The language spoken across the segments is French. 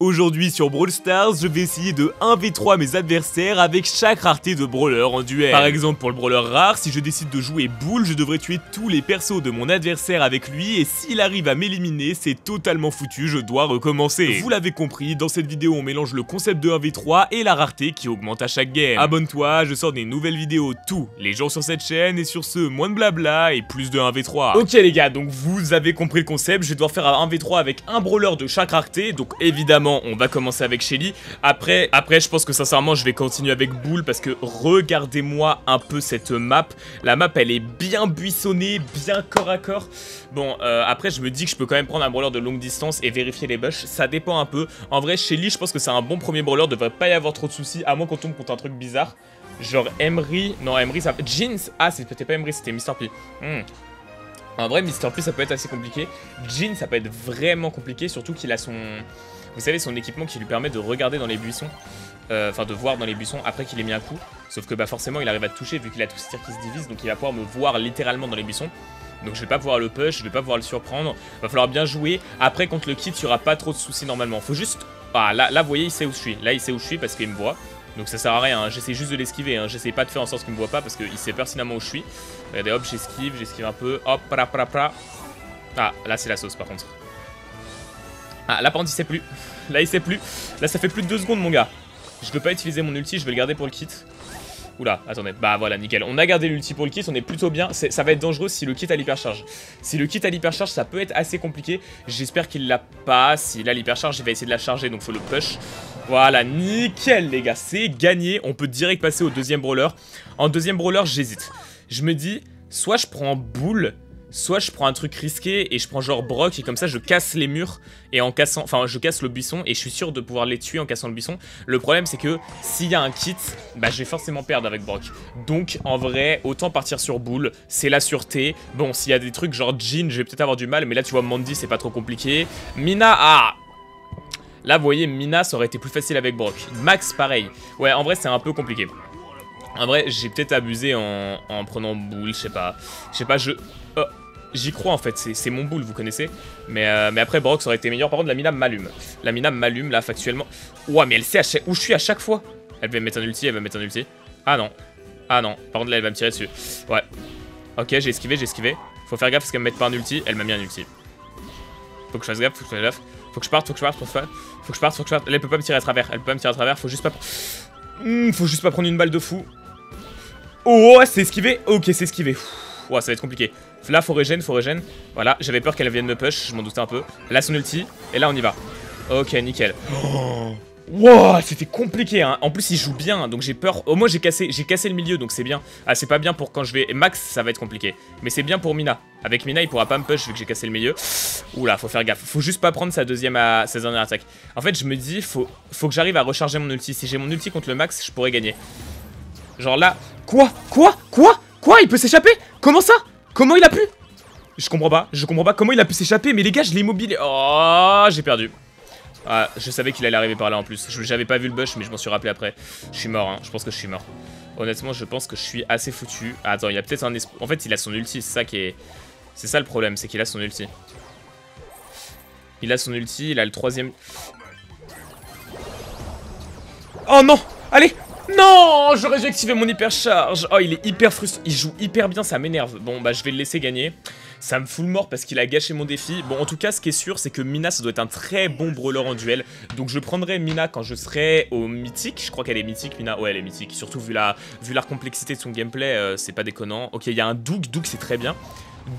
Aujourd'hui sur Brawl Stars, je vais essayer de 1v3 mes adversaires avec chaque rareté de brawler en duel. Par exemple pour le brawler rare, si je décide de jouer Bull, je devrais tuer tous les persos de mon adversaire avec lui et s'il arrive à m'éliminer, c'est totalement foutu, je dois recommencer. Vous l'avez compris, dans cette vidéo on mélange le concept de 1v3 et la rareté qui augmente à chaque game. Abonne-toi, je sors des nouvelles vidéos tous les jours sur cette chaîne et sur ce, moins de blabla et plus de 1v3. Ok les gars, donc vous avez compris le concept, je vais devoir faire un 1v3 avec un brawler de chaque rareté, donc évidemment on va commencer avec Shelly. Après je pense que sincèrement je vais continuer avec Bull parce que regardez-moi un peu cette map. La map elle est bien buissonnée, bien corps à corps. Bon après je me dis que je peux quand même prendre un brawler de longue distance et vérifier les bush. Ça dépend un peu. En vrai Shelly je pense que c'est un bon premier brawler, devrait pas y avoir trop de soucis à moins qu'on tombe contre un truc bizarre. Genre Emery, non Emery ça... Jeans, ah c'était pas Emery c'était Mr P. En vrai Mr P ça peut être assez compliqué. Jean ça peut être vraiment compliqué, surtout qu'il a son... Vous savez, son équipement qui lui permet de regarder dans les buissons, enfin de voir dans les buissons après qu'il ait mis un coup. Sauf que bah forcément il arrive à te toucher vu qu'il a tout ce tir qui se divise, donc il va pouvoir me voir littéralement dans les buissons. Donc je vais pas pouvoir le push, je vais pas pouvoir le surprendre. Va falloir bien jouer. Après contre le kit, il y aura pas trop de soucis normalement. Faut juste... Ah là vous voyez il sait où je suis. Là il sait où je suis parce qu'il me voit. Donc ça sert à rien, hein. J'essaie juste de l'esquiver, hein. J'essaie pas de faire en sorte qu'il me voit pas parce qu'il sait pertinemment où je suis. Regardez hop j'esquive un peu. Hop pra. Ah là c'est la sauce par contre. Ah là par contre il sait plus. Là il sait plus. Là ça fait plus de 2 secondes mon gars. Je peux pas utiliser mon ulti, je vais le garder pour le kit. Oula, attendez, bah voilà, nickel. On a gardé l'ulti pour le kit, on est plutôt bien. Ça va être dangereux si le kit a l'hypercharge. Si le kit a l'hypercharge, ça peut être assez compliqué. J'espère qu'il l'a pas. S'il a l'hypercharge, il va essayer de la charger, donc faut le push. Voilà, nickel les gars, c'est gagné. On peut direct passer au deuxième brawler. En deuxième brawler, j'hésite. Je me dis, soit je prends Bull, soit je prends un truc risqué et je prends genre Brock et comme ça je casse les murs et en cassant, enfin je casse le buisson et je suis sûr de pouvoir les tuer en cassant le buisson. Le problème c'est que s'il y a un kit, bah je vais forcément perdre avec Brock. Donc en vrai, autant partir sur Bull, c'est la sûreté. Bon, s'il y a des trucs genre Jean, je vais peut-être avoir du mal, mais là tu vois Mandy c'est pas trop compliqué. Mina, ah! Là vous voyez Mina ça aurait été plus facile avec Brock. Max pareil. Ouais en vrai c'est un peu compliqué. En vrai j'ai peut-être abusé en prenant Bull, je sais pas. J'y crois en fait, c'est mon Bull, vous connaissez. Mais après Brock ça aurait été meilleur. Par contre la Mina m'allume. La Mina m'allume là factuellement. Ouah mais elle sait où je suis à chaque fois. Elle va mettre un ulti, Ah non. Ah non. Par contre là elle va me tirer dessus. Ouais. Ok j'ai esquivé. Faut faire gaffe parce qu'elle me mette pas un ulti. Elle m'a mis un ulti. Faut que je fasse gaffe, Faut que je parte. Là elle peut pas me tirer à travers. Faut juste pas prendre une balle de fou. Oh c'est esquivé. Ok c'est esquivé. Ouah ça va être compliqué. Là faut régène. Voilà, j'avais peur qu'elle vienne me push, je m'en doutais un peu. Là son ulti, et là on y va. Ok, nickel. Wow, c'était compliqué hein. En plus il joue bien, donc j'ai peur. Au moins j'ai cassé le milieu, donc c'est bien. Ah c'est pas bien pour quand je vais... Max ça va être compliqué. Mais c'est bien pour Mina. Avec Mina il pourra pas me push vu que j'ai cassé le milieu. Oula, faut faire gaffe. Faut juste pas prendre sa dernière attaque. En fait je me dis, faut que j'arrive à recharger mon ulti. Si j'ai mon ulti contre le Max, je pourrais gagner. Genre là... Quoi il peut s'échapper? Comment ça? Comment il a pu? Je comprends pas comment il a pu s'échapper. Mais les gars, je l'ai immobilisé. Oh, j'ai perdu. Ah, je savais qu'il allait arriver par là en plus. J'avais pas vu le bush, mais je m'en suis rappelé après. Je suis mort, hein. Je pense que je suis mort. Honnêtement, je pense que je suis assez foutu. Ah, attends, il y a peut-être un espoir. En fait, il a son ulti. C'est ça qui est... C'est ça le problème, c'est qu'il a son ulti. Il a son ulti, il a le troisième... Oh non! Allez! Non, j'aurais dû activer mon hypercharge. Oh il est hyper frustrant, il joue hyper bien, ça m'énerve. Bon bah je vais le laisser gagner. Ça me fout le mort parce qu'il a gâché mon défi. Bon en tout cas ce qui est sûr c'est que Mina ça doit être un très bon brawler en duel. Donc je prendrai Mina quand je serai au mythique. Je crois qu'elle est mythique Mina, ouais elle est mythique. Surtout vu la complexité de son gameplay, c'est pas déconnant. Ok il y a un Doug c'est très bien.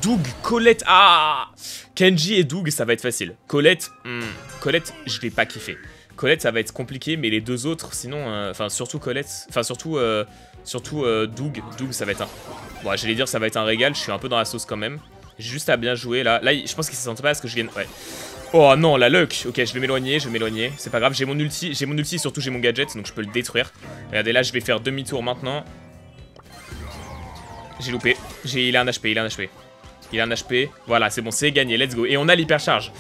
Doug, Colette, ah Kenji et Doug ça va être facile. Colette, Colette je vais pas kiffer. Colette ça va être compliqué mais les deux autres sinon enfin surtout Colette, enfin surtout Doug ça va être un... Bon j'allais dire ça va être un régal, je suis un peu dans la sauce quand même. J'ai juste à bien jouer là, je pense qu'il se sent pas à ce que je vienne, ouais. Oh non la luck, ok je vais m'éloigner, c'est pas grave, j'ai mon ulti et surtout j'ai mon gadget donc je peux le détruire. Regardez là je vais faire demi-tour maintenant. J'ai loupé, il a un HP, voilà c'est bon c'est gagné, let's go. Et on a l'hypercharge,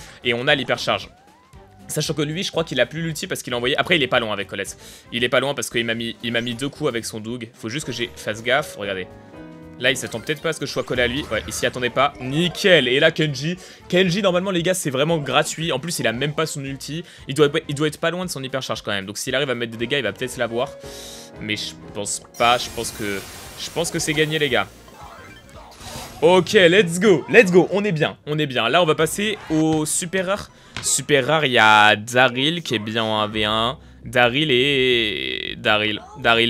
Sachant que lui, je crois qu'il a plus l'ulti parce qu'il a envoyé... Après, il est pas loin avec Colette. Il est pas loin parce qu'il m'a mis 2 coups avec son Doug. Faut juste que j'ai fasse gaffe. Regardez. Là, il s'attend peut-être pas à ce que je sois collé à lui. Ouais, il s'y attendait pas. Nickel. Et là, Kenji. Kenji, normalement, les gars, c'est vraiment gratuit. En plus, il a même pas son ulti. Il doit être pas loin de son hypercharge quand même. Donc, s'il arrive à mettre des dégâts, il va peut-être l'avoir. Mais je pense pas. Je pense que c'est gagné, les gars. Ok, let's go. Let's go. On est bien. On est bien. Là, on va passer au super rare. Super rare, il y a Daryl qui est bien en 1v1. Daryl et... Daryl,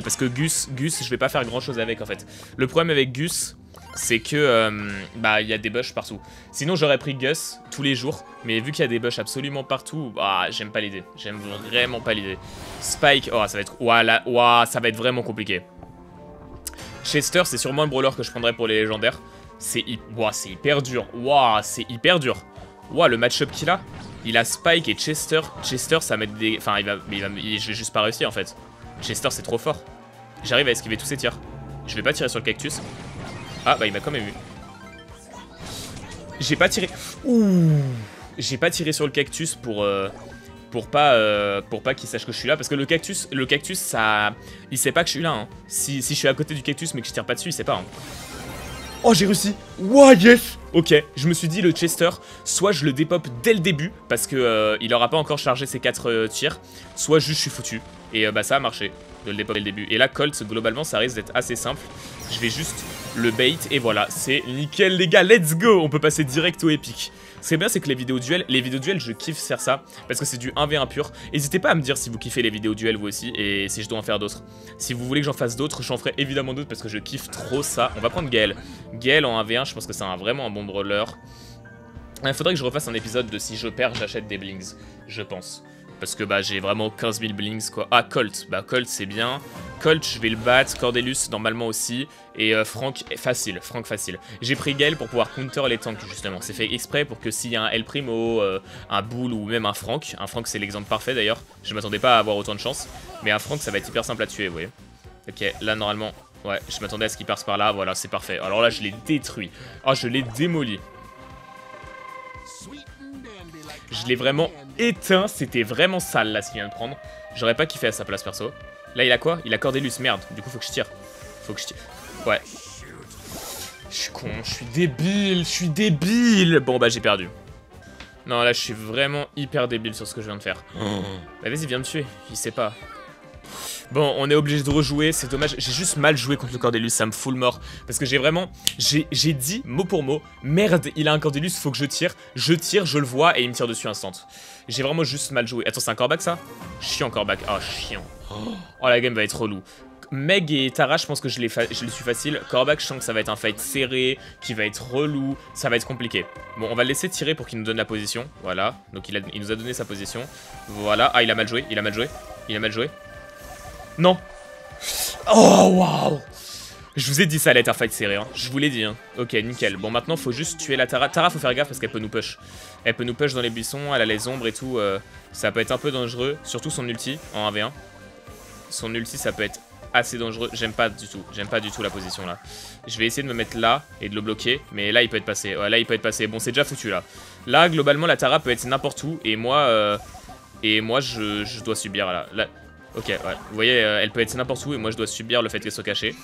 parce que Gus, je vais pas faire grand chose avec en fait. Le problème avec Gus, c'est que bah il y a des bush partout. Sinon j'aurais pris Gus tous les jours, mais vu qu'il y a des bush absolument partout, bah j'aime pas l'idée. J'aime vraiment pas l'idée. Spike, oh ça va être... Ouah, ça va être vraiment compliqué. Chester, c'est sûrement le brawler que je prendrais pour les légendaires. C'est hyper dur. Ouah, c'est hyper dur. Ouah, le match-up qu'il a. Il a Spike et Chester. Chester, ça va mettre des... Enfin, je vais juste pas réussir, en fait. Chester, c'est trop fort. J'arrive à esquiver tous ses tirs. Je vais pas tirer sur le cactus. Ah, bah, il m'a quand même eu. J'ai pas tiré... Ouh. J'ai pas tiré sur le cactus pour pas qu'il sache que je suis là. Parce que le cactus, ça... Il sait pas que je suis là, hein. Si je suis à côté du cactus, mais que je tire pas dessus, il sait pas, hein. Oh, j'ai réussi. Wow, yes. Ok, je me suis dit le Chester, soit je le dépop dès le début, parce que il aura pas encore chargé ses 4 tirs, soit juste je suis foutu. Et bah ça a marché, de le dépop dès le début. Et là, Colt, globalement, ça risque d'être assez simple. Je vais juste le bait, et voilà, c'est nickel les gars, let's go. On peut passer direct au épique. Ce qui est bien, c'est que les vidéos duels, je kiffe faire ça, parce que c'est du 1v1 pur. N'hésitez pas à me dire si vous kiffez les vidéos duels vous aussi, et si je dois en faire d'autres. Si vous voulez que j'en fasse d'autres, j'en ferai évidemment d'autres, parce que je kiffe trop ça. On va prendre Gale. Gale en 1v1, je pense que c'est vraiment un bon brawler. Il faudrait que je refasse un épisode de si je perds, j'achète des blings, je pense. Parce que bah j'ai vraiment 15 000 blings quoi. Ah Colt, bah Colt c'est bien. Colt je vais le battre, Cordelius normalement aussi. Et Frank facile, J'ai pris Gale pour pouvoir counter les tanks justement. C'est fait exprès pour que s'il y a un El Primo, un Bull ou même un Frank c'est l'exemple parfait d'ailleurs. Je m'attendais pas à avoir autant de chance. Mais un Frank ça va être hyper simple à tuer vous voyez. Ok là normalement, ouais je m'attendais à ce qu'il passe par là, voilà c'est parfait. Alors là je l'ai détruit, oh je l'ai démoli. Je l'ai vraiment éteint, c'était vraiment sale là ce qu'il vient de prendre. J'aurais pas kiffé à sa place perso. Là il a quoi? Il a Cordelius, merde. Du coup faut que je tire. Ouais. Je suis con, je suis débile. Bon bah j'ai perdu. Non là je suis vraiment hyper débile sur ce que je viens de faire. Bah vas-y viens me tuer, il sait pas. Bon, on est obligé de rejouer, c'est dommage. J'ai juste mal joué contre le Cordelius, ça me fout le mort. Parce que j'ai vraiment... J'ai dit mot pour mot, merde, il a un Cordelius, faut que je tire. Je tire, je le vois et il me tire dessus instant. J'ai vraiment juste mal joué. Attends, c'est un coreback ça? Chiant coreback, oh chiant. Oh la game va être relou. Meg et Tara, je pense que je le suis facile. Coreback, je sens que ça va être un fight serré, qui va être relou, ça va être compliqué. Bon, on va le laisser tirer pour qu'il nous donne la position. Voilà, donc il nous a donné sa position. Voilà, ah il a mal joué. Non. Oh, waouh. Je vous ai dit ça allait être un fight serré, hein. Je vous l'ai dit, hein. Ok, nickel. Bon, maintenant, faut juste tuer la Tara. Tara, faut faire gaffe parce qu'elle peut nous push. Elle peut nous push dans les buissons, elle a les ombres et tout. Ça peut être un peu dangereux. Surtout son ulti en 1v1. Son ulti, ça peut être assez dangereux. J'aime pas du tout la position, là. Je vais essayer de me mettre là et de le bloquer. Mais là, il peut être passé. Ouais, là, il peut être passé. Bon, c'est déjà foutu, là. Là, globalement, la Tara peut être n'importe où. Et moi, je dois subir, là. Ok, ouais. Vous voyez, elle peut être n'importe où et moi je dois subir le fait qu'elle soit cachée.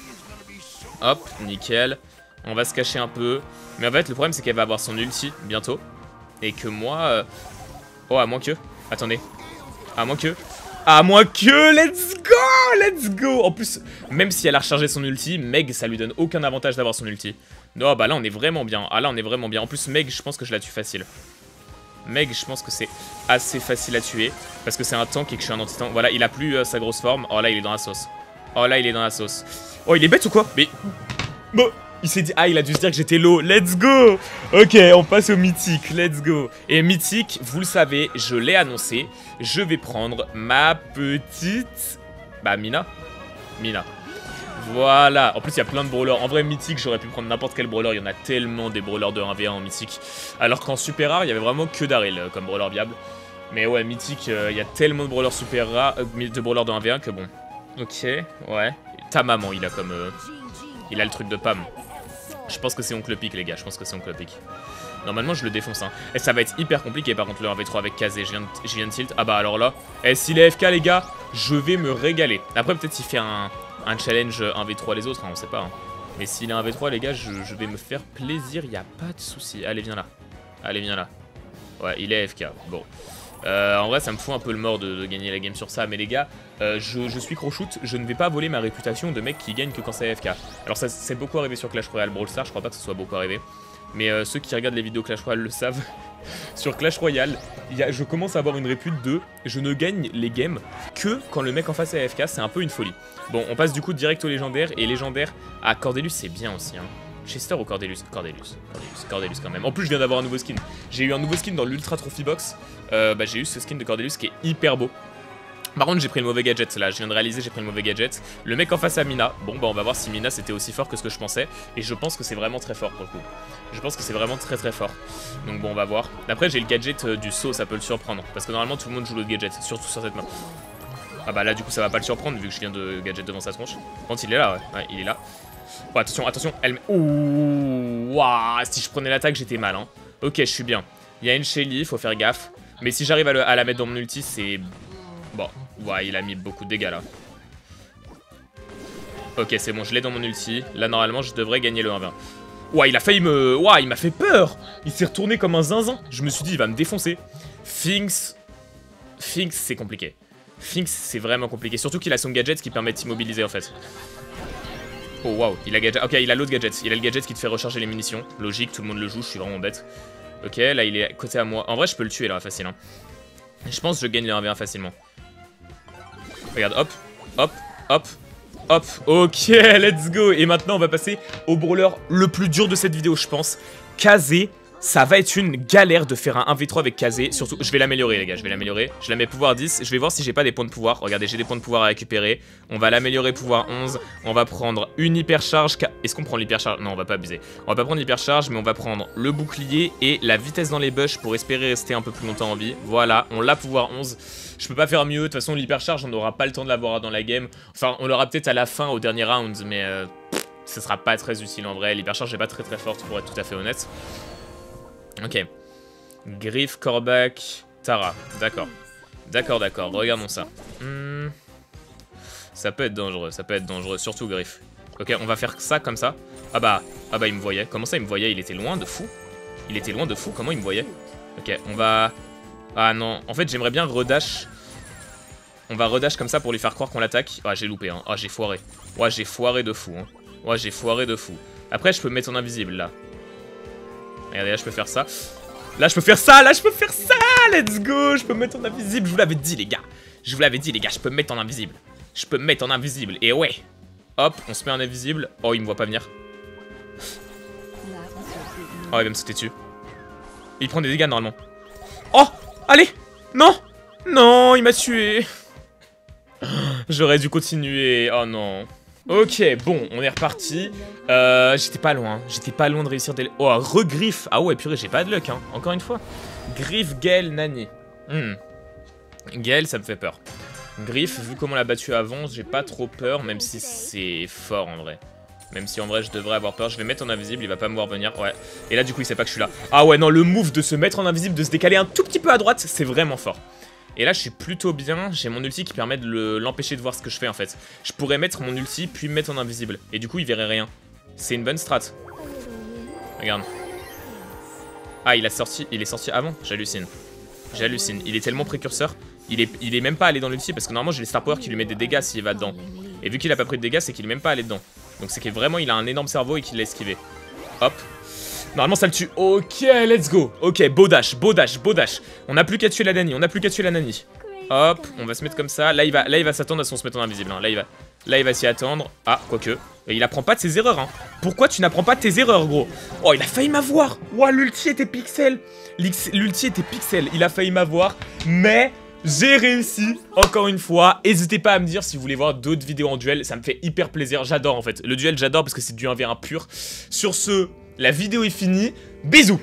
Hop, nickel. On va se cacher un peu. Mais en fait, le problème c'est qu'elle va avoir son ulti bientôt. Et que moi... Oh, à moins que... Attendez. À moins que... Let's go. En plus, même si elle a rechargé son ulti, Meg, ça lui donne aucun avantage d'avoir son ulti. Non, bah là on est vraiment bien. Ah là on est vraiment bien. En plus, Meg, je pense que je la tue facile. Meg, je pense que c'est assez facile à tuer. Parce que c'est un tank et que je suis un anti-tank. Voilà, il a plus sa grosse forme. Oh là, il est dans la sauce. Oh, il est bête ou quoi? Mais... Bon, il s'est dit... Ah, il a dû se dire que j'étais low. Let's go. Ok, on passe au mythique. Let's go. Et mythique, vous le savez, je l'ai annoncé. Je vais prendre ma petite... Bah, Mina. Voilà, en plus il y a plein de brawlers. En vrai mythique j'aurais pu prendre n'importe quel brawler. Il y en a tellement des brawlers de 1v1 en mythique. Alors qu'en super rare il y avait vraiment que Daryl comme brawler viable. Mais ouais mythique il y a tellement de brawlers super rares, de brawlers de 1v1 que bon. Ok, ouais. Ta maman il a comme... il a le truc de Pam. Je pense que c'est Oncle Pic les gars, Normalement je le défonce hein. Et ça va être hyper compliqué par contre le 1v3 avec Kazé, je viens de tilt. Ah bah alors là, s'il est FK les gars, je vais me régaler. Après peut-être il fait un challenge 1v3 les autres, hein, on sait pas. Hein. Mais s'il est 1v3, les gars, je vais me faire plaisir, y a pas de souci. Allez, viens là. Allez, viens là. Ouais, il est AFK. Bon. En vrai, ça me fout un peu le mort de gagner la game sur ça. Mais les gars, je suis crochoute. Je ne vais pas voler ma réputation de mec qui gagne que quand c'est AFK. Alors, ça c'est beaucoup arrivé sur Clash Royale Brawl Stars. Je crois pas que ce soit beaucoup arrivé. Mais ceux qui regardent les vidéos Clash Royale le savent. Sur Clash Royale, je commence à avoir une répute de je ne gagne les games que quand le mec en face est AFK. C'est un peu une folie. Bon, on passe du coup direct au légendaire. Et légendaire à Cordelius, c'est bien aussi. Hein. Chester ou Cordelius? Cordelius quand même. En plus, je viens d'avoir un nouveau skin. J'ai eu un nouveau skin dans l'Ultra Trophy Box. J'ai eu ce skin de Cordelius qui est hyper beau. Par contre, j'ai pris le mauvais gadget là. Je viens de réaliser, j'ai pris le mauvais gadget. Le mec en face à Mina. Bon, bah, on va voir si Mina c'était aussi fort que ce que je pensais. Et je pense que c'est vraiment très fort pour le coup. Je pense que c'est vraiment très très fort. Donc, bon, on va voir. Après, j'ai le gadget du saut, ça peut le surprendre. Parce que normalement, tout le monde joue le gadget, surtout sur cette map. Ah, bah là, du coup, ça va pas le surprendre vu que je viens de gadget devant sa tronche. Quand il est là, ouais, il est là. Oh, attention, attention, elle... Ouh, waouh, si je prenais l'attaque, j'étais mal, hein. Ok, je suis bien. Il y a une Shelly, faut faire gaffe. Mais si j'arrive à la mettre dans mon ulti, c'est... Bon, ouais, il a mis beaucoup de dégâts, là. Ok, c'est bon, je l'ai dans mon ulti. Là, normalement, je devrais gagner le 1v1. Ouais, il a failli me... Ouais, il m'a fait peur. Il s'est retourné comme un zinzin. Je me suis dit, il va me défoncer. Finks, c'est compliqué. Finks, c'est vraiment compliqué. Surtout qu'il a son gadget qui permet de s'immobiliser, en fait. Oh waouh, il a gadget. Ok, il a l'autre gadget. Il a le gadget qui te fait recharger les munitions. Logique, tout le monde le joue, je suis vraiment bête. Ok, là il est à côté à moi. En vrai, je peux le tuer là, facile. Hein. Je pense que je gagne le 1v1 facilement. Regarde, hop, hop, hop, hop. Ok, let's go. Et maintenant, on va passer au brawler le plus dur de cette vidéo, je pense. Kazé. Ça va être une galère de faire un 1v3 avec Kazé. Surtout, je vais l'améliorer, les gars. Je vais l'améliorer. Je la mets pouvoir 10. Je vais voir si j'ai pas des points de pouvoir. Regardez, j'ai des points de pouvoir à récupérer. On va l'améliorer pouvoir 11. On va prendre une hypercharge. Est-ce qu'on prend l'hypercharge? Non, on va pas abuser. On va pas prendre l'hypercharge, mais on va prendre le bouclier et la vitesse dans les bush pour espérer rester un peu plus longtemps en vie. Voilà, on l'a pouvoir 11. Je peux pas faire mieux. De toute façon, l'hypercharge, on n'aura pas le temps de l'avoir dans la game. Enfin, on l'aura peut-être à la fin, au dernier round, mais ce sera pas très utile en vrai. L'hypercharge est pas très forte pour être tout à fait honnête. Ok. Griff, Corbac, Tara. D'accord. D'accord. Regardons ça. Ça peut être dangereux. Surtout Griff. Ok, on va faire ça comme ça. Ah bah, il me voyait. Comment ça, il me voyait? Il était loin de fou. Comment il me voyait? Ok, on va... Ah non. En fait, j'aimerais bien redash. On va redash comme ça pour lui faire croire qu'on l'attaque. Ah, j'ai loupé, hein. Ah, j'ai foiré. Ouais, j'ai foiré de fou, hein. Après, je peux me mettre en invisible, là. Regardez, là je peux faire ça. Let's go. Je peux me mettre en invisible. Je vous l'avais dit, les gars. Je peux me mettre en invisible. Et ouais. Hop, on se met en invisible. Oh, il me voit pas venir. Oh, il va me sauter dessus. Il prend des dégâts normalement. Oh, allez. Non, il m'a tué. J'aurais dû continuer. Oh non. Ok, bon, on est reparti. J'étais pas loin de réussir des... Oh, regriffe. Ah ouais, purée, j'ai pas de luck, hein. Encore une fois. Griff, Gale, Nani. Gale, ça me fait peur. Griff, vu comment on l'a battu avant, j'ai pas trop peur, même si c'est fort en vrai. Même si en vrai, je devrais avoir peur. Je vais mettre en invisible, il va pas me voir venir. Ouais. Et là, du coup, il sait pas que je suis là. Ah ouais, non, le move de se mettre en invisible, de se décaler un tout petit peu à droite, c'est vraiment fort. Et là je suis plutôt bien, j'ai mon ulti qui permet de l'empêcher de voir ce que je fais en fait. Je pourrais mettre mon ulti puis me mettre en invisible. Et du coup il verrait rien. C'est une bonne strat. Regarde. Ah il est sorti avant, j'hallucine. Il est tellement précurseur. Il est même pas allé dans l'ulti parce que normalement j'ai les star power qui lui mettent des dégâts s'il va dedans. Et vu qu'il a pas pris de dégâts c'est qu'il est même pas allé dedans. Donc c'est que vraiment il a un énorme cerveau et qu'il l'a esquivé. Hop. Normalement ça le tue. Ok, let's go. Ok, beau dash. On n'a plus qu'à tuer la Nani. Hop, on va se mettre comme ça. Là il va s'attendre à ce qu'on se mette en invisible. Hein. Là il va s'y attendre. Ah, quoique. Et il apprend pas de ses erreurs. Hein. Pourquoi tu n'apprends pas de tes erreurs, gros? Oh, il a failli m'avoir. Ouah, l'ulti était pixel. Il a failli m'avoir. Mais j'ai réussi. Encore une fois. N'hésitez pas à me dire si vous voulez voir d'autres vidéos en duel. Ça me fait hyper plaisir. J'adore en fait. Le duel, j'adore parce que c'est du 1v1 pur. Sur ce... La vidéo est finie, bisous.